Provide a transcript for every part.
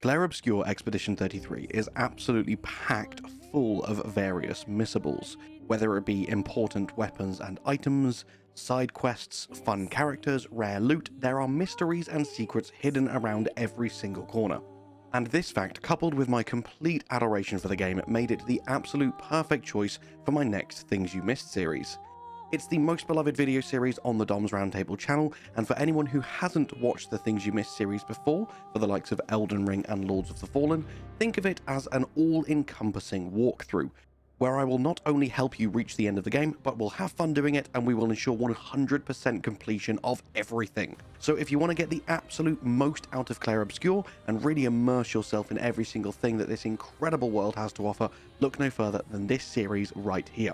Clair Obscur Expedition 33 is absolutely packed full of various missables, whether it be important weapons and items, side quests, fun characters, rare loot. There are mysteries and secrets hidden around every single corner. And this fact, coupled with my complete adoration for the game, made it the absolute perfect choice for my next Things You Missed series. It's the most beloved video series on the Dom's Roundtable channel, and for anyone who hasn't watched the Things You Missed series before, for the likes of Elden Ring and Lords of the Fallen, think of it as an all-encompassing walkthrough, where I will not only help you reach the end of the game, but we'll have fun doing it and we will ensure 100% completion of everything. So if you want to get the absolute most out of Clair Obscur and really immerse yourself in every single thing that this incredible world has to offer, look no further than this series right here.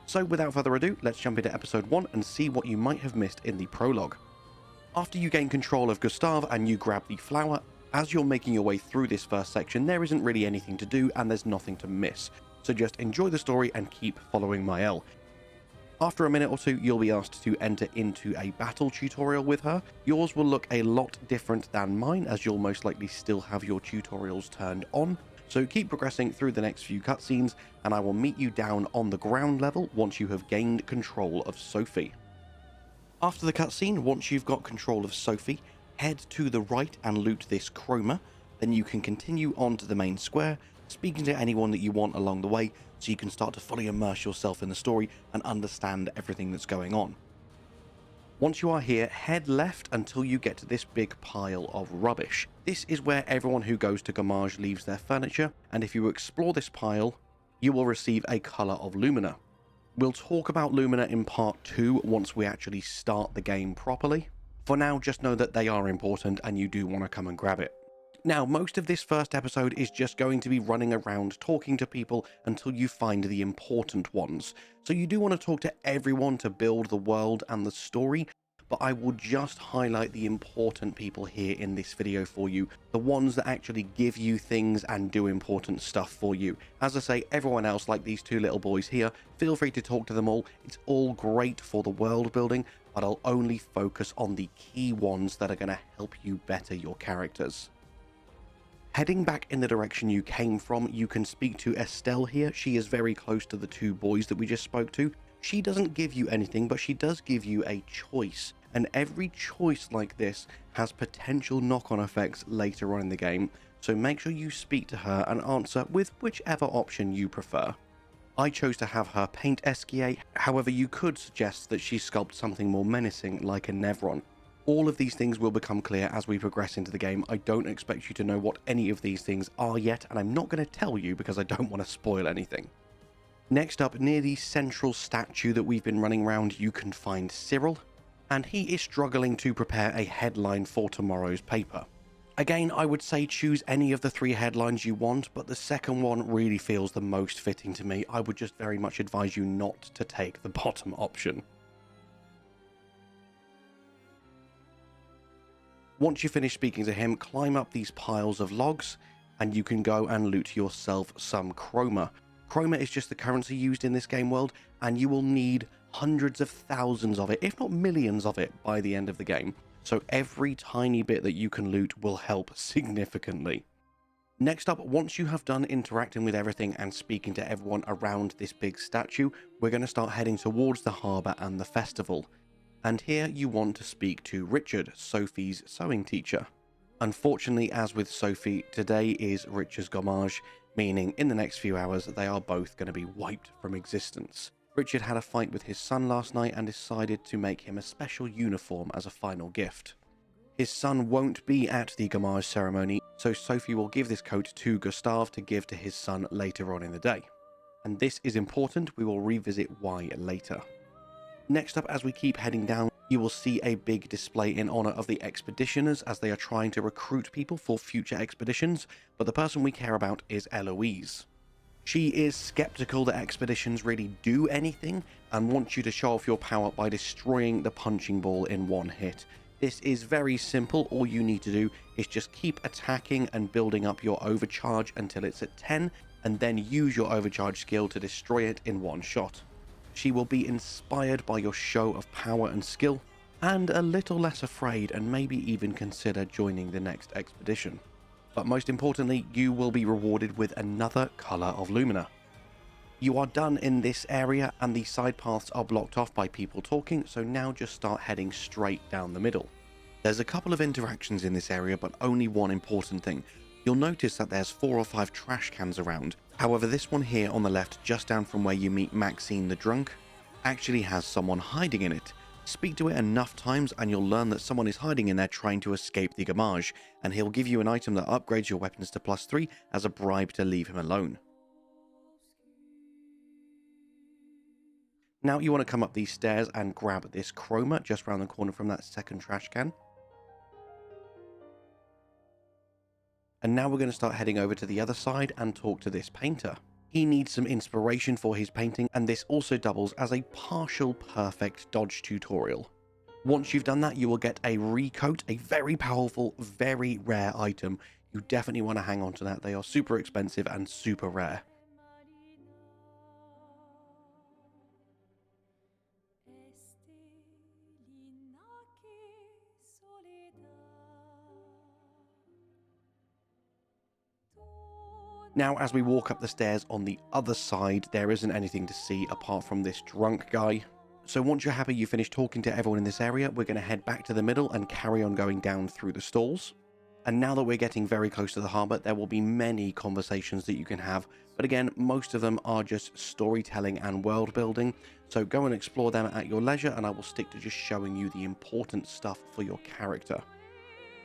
So without further ado, let's jump into episode 1 and see what you might have missed in the prologue. After you gain control of Gustav and you grab the flower, as you're making your way through this first section, there isn't really anything to do and there's nothing to miss. So just enjoy the story and keep following Mael. After a minute or two, you'll be asked to enter into a battle tutorial with her. Yours will look a lot different than mine, as you'll most likely still have your tutorials turned on. So keep progressing through the next few cutscenes, and I will meet you down on the ground level once you have gained control of Sophie. After the cutscene, once you've got control of Sophie, head to the right and loot this chroma. Then you can continue on to the main square, speaking to anyone that you want along the way, so you can start to fully immerse yourself in the story and understand everything that's going on. Once you are here, head left until you get to this big pile of rubbish. This is where everyone who goes to Gommage leaves their furniture, and if you explore this pile, you will receive a colour of Lumina. We'll talk about Lumina in part 2 once we actually start the game properly. For now, just know that they are important and you do want to come and grab it. Now, most of this first episode is just going to be running around talking to people until you find the important ones. So you do want to talk to everyone to build the world and the story, but I will just highlight the important people here in this video for you, the ones that actually give you things and do important stuff for you. As I say, everyone else, like these two little boys here, feel free to talk to them all. It's all great for the world building, but I'll only focus on the key ones that are going to help you better your characters. Heading back in the direction you came from, you can speak to Estelle here. She is very close to the two boys that we just spoke to. She doesn't give you anything, but she does give you a choice. And every choice like this has potential knock-on effects later on in the game. So make sure you speak to her and answer with whichever option you prefer. I chose to have her paint Esquier. However, you could suggest that she sculpt something more menacing like a Nevron. All of these things will become clear as we progress into the game. I don't expect you to know what any of these things are yet, and I'm not going to tell you because I don't want to spoil anything. Next up, near the central statue that we've been running around, you can find Cyril, and he is struggling to prepare a headline for tomorrow's paper. Again, I would say choose any of the 3 headlines you want, but the second one really feels the most fitting to me. I would just very much advise you not to take the bottom option. Once you finish speaking to him, climb up these piles of logs, and you can go and loot yourself some chroma. Chroma is just the currency used in this game world, and you will need hundreds of thousands of it, if not millions of it, by the end of the game. So every tiny bit that you can loot will help significantly. Next up, once you have done interacting with everything and speaking to everyone around this big statue, we're going to start heading towards the harbour and the festival. And here you want to speak to Richard, Sophie's sewing teacher. Unfortunately, as with Sophie, today is Richard's Gommage, meaning in the next few hours they are both going to be wiped from existence. Richard had a fight with his son last night and decided to make him a special uniform as a final gift. His son won't be at the Gommage ceremony, so Sophie will give this coat to Gustav to give to his son later on in the day. And this is important, we will revisit why later. Next up, as we keep heading down, you will see a big display in honour of the expeditioners as they are trying to recruit people for future expeditions, but the person we care about is Eloise. She is skeptical that expeditions really do anything and wants you to show off your power by destroying the punching ball in one hit. This is very simple. All you need to do is just keep attacking and building up your overcharge until it's at 10, and then use your overcharge skill to destroy it in one shot. She will be inspired by your show of power and skill, and a little less afraid, and maybe even consider joining the next expedition. But most importantly, you will be rewarded with another colour of Lumina. You are done in this area and the side paths are blocked off by people talking, so now just start heading straight down the middle. There's a couple of interactions in this area, but only one important thing. You'll notice that there's 4 or 5 trash cans around. However, this one here on the left, just down from where you meet Maxine the drunk, actually has someone hiding in it. Speak to it enough times and you'll learn that someone is hiding in there trying to escape the Gommage, and he'll give you an item that upgrades your weapons to +3 as a bribe to leave him alone. Now you want to come up these stairs and grab this chroma just round the corner from that second trash can. And now we're going to start heading over to the other side and talk to this painter. He needs some inspiration for his painting, and this also doubles as a partial perfect dodge tutorial. Once you've done that, you will get a recoat, a very powerful, very rare item. You definitely want to hang on to that. They are super expensive and super rare. Now, as we walk up the stairs on the other side, there isn't anything to see apart from this drunk guy. So once you're happy you finished talking to everyone in this area, we're going to head back to the middle and carry on going down through the stalls. And now that we're getting very close to the harbour, there will be many conversations that you can have. But again, most of them are just storytelling and world building. So go and explore them at your leisure, and I will stick to just showing you the important stuff for your character.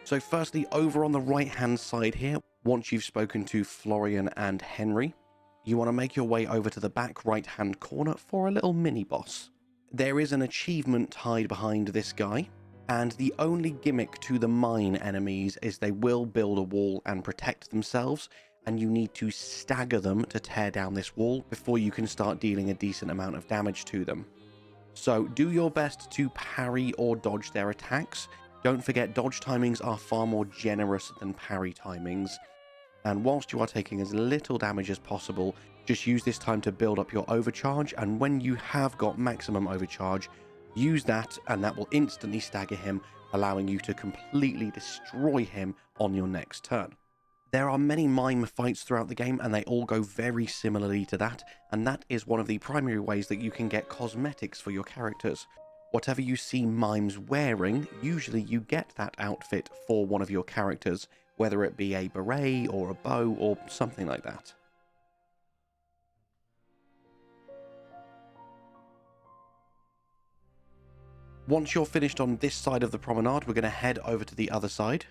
So firstly, over on the right hand side here, once you've spoken to Florian and Henry, you want to make your way over to the back right hand corner for a little mini boss. There is an achievement tied behind this guy, and the only gimmick to the mine enemies is they will build a wall and protect themselves, and you need to stagger them to tear down this wall before you can start dealing a decent amount of damage to them. So do your best to parry or dodge their attacks. Don't forget, dodge timings are far more generous than parry timings. And whilst you are taking as little damage as possible, just use this time to build up your overcharge, and when you have got maximum overcharge, use that and that will instantly stagger him, allowing you to completely destroy him on your next turn. There are many mime fights throughout the game, and they all go very similarly to that, and that is one of the primary ways that you can get cosmetics for your characters. Whatever you see mimes wearing, usually you get that outfit for one of your characters, whether it be a beret or a bow or something like that. Once you're finished on this side of the promenade, we're going to head over to the other side.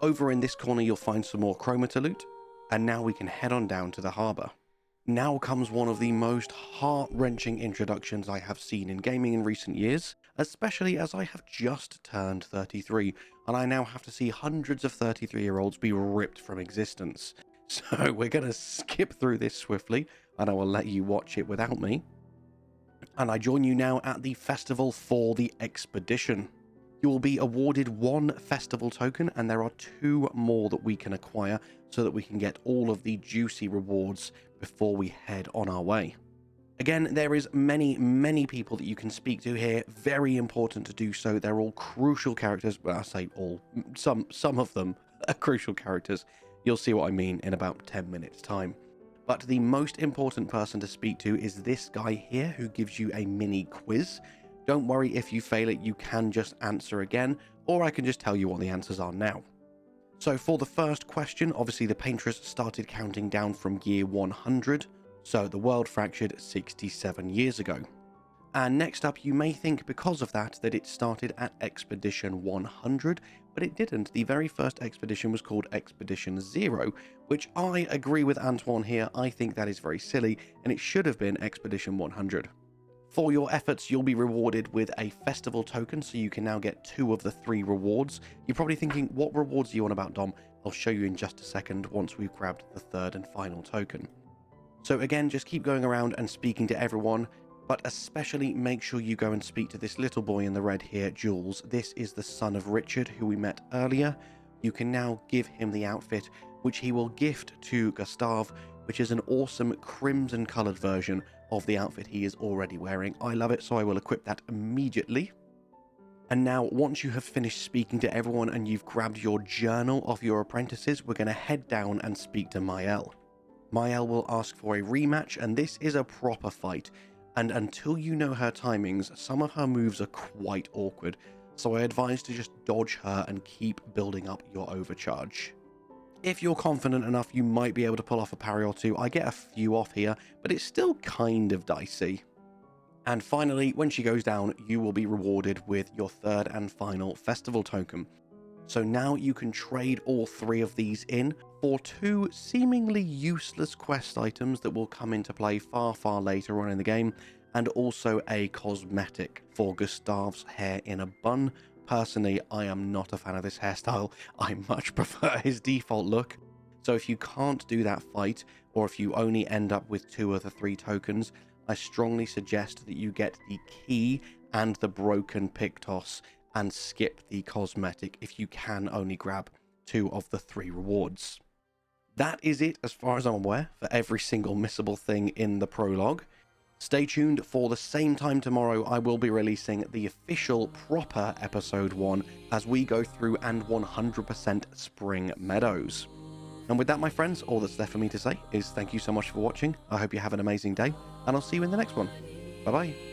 Over in this corner you'll find some more chroma to loot, and now we can head on down to the harbour. Now comes one of the most heart-wrenching introductions I have seen in gaming in recent years, especially as I have just turned 33, and I now have to see hundreds of 33-year-olds be ripped from existence. So we're going to skip through this swiftly, and I will let you watch it without me. And I join you now at the festival for the expedition. You will be awarded 1 festival token, and there are 2 more that we can acquire so that we can get all of the juicy rewards before we head on our way. Again, there is many people that you can speak to here. Very important to do so. They're all crucial characters. Well, I say all. Some of them are crucial characters. You'll see what I mean in about 10 minutes time. But the most important person to speak to is this guy here, who gives you a mini quiz. Don't worry, if you fail it, you can just answer again, or I can just tell you what the answers are now. So for the first question, obviously the paintress started counting down from year 100, so the world fractured 67 years ago. And next up, you may think because of that it started at Expedition 100, but it didn't. The very first expedition was called Expedition 0, which I agree with Antoine here. I think that is very silly, and it should have been Expedition 100. For your efforts, you'll be rewarded with a festival token, so you can now get 2 of the 3 rewards. You're probably thinking, what rewards are you on about, Dom? I'll show you in just a second once we've grabbed the 3rd and final token. So again, just keep going around and speaking to everyone, but especially make sure you go and speak to this little boy in the red here, Jules. This is the son of Richard, who we met earlier. You can now give him the outfit, which he will gift to Gustave, which is an awesome crimson coloured version of the outfit he is already wearing. I love it, so I will equip that immediately. And now, once you have finished speaking to everyone and you've grabbed your journal of your apprentices, we're going to head down and speak to Mael. Mael will ask for a rematch, and this is a proper fight. And until you know her timings, some of her moves are quite awkward, so I advise to just dodge her and keep building up your overcharge. If you're confident enough, you might be able to pull off a parry or two. I get a few off here, but it's still kind of dicey. And finally, when she goes down, you will be rewarded with your third and final festival token. So now you can trade all 3 of these in for 2 seemingly useless quest items that will come into play far, far later on in the game, and also a cosmetic for Gustav's hair in a bun. Personally, I am not a fan of this hairstyle. I much prefer his default look. So if you can't do that fight, or if you only end up with 2 of the 3 tokens, I strongly suggest that you get the key and the broken Pictos and skip the cosmetic if you can only grab 2 of the 3 rewards. That is it, as far as I'm aware, for every single missable thing in the prologue. Stay tuned for the same time tomorrow. I will be releasing the official proper episode 1 as we go through and 100% Spring Meadows. And with that, my friends, all that's left for me to say is thank you so much for watching. I hope you have an amazing day, and I'll see you in the next one. Bye bye.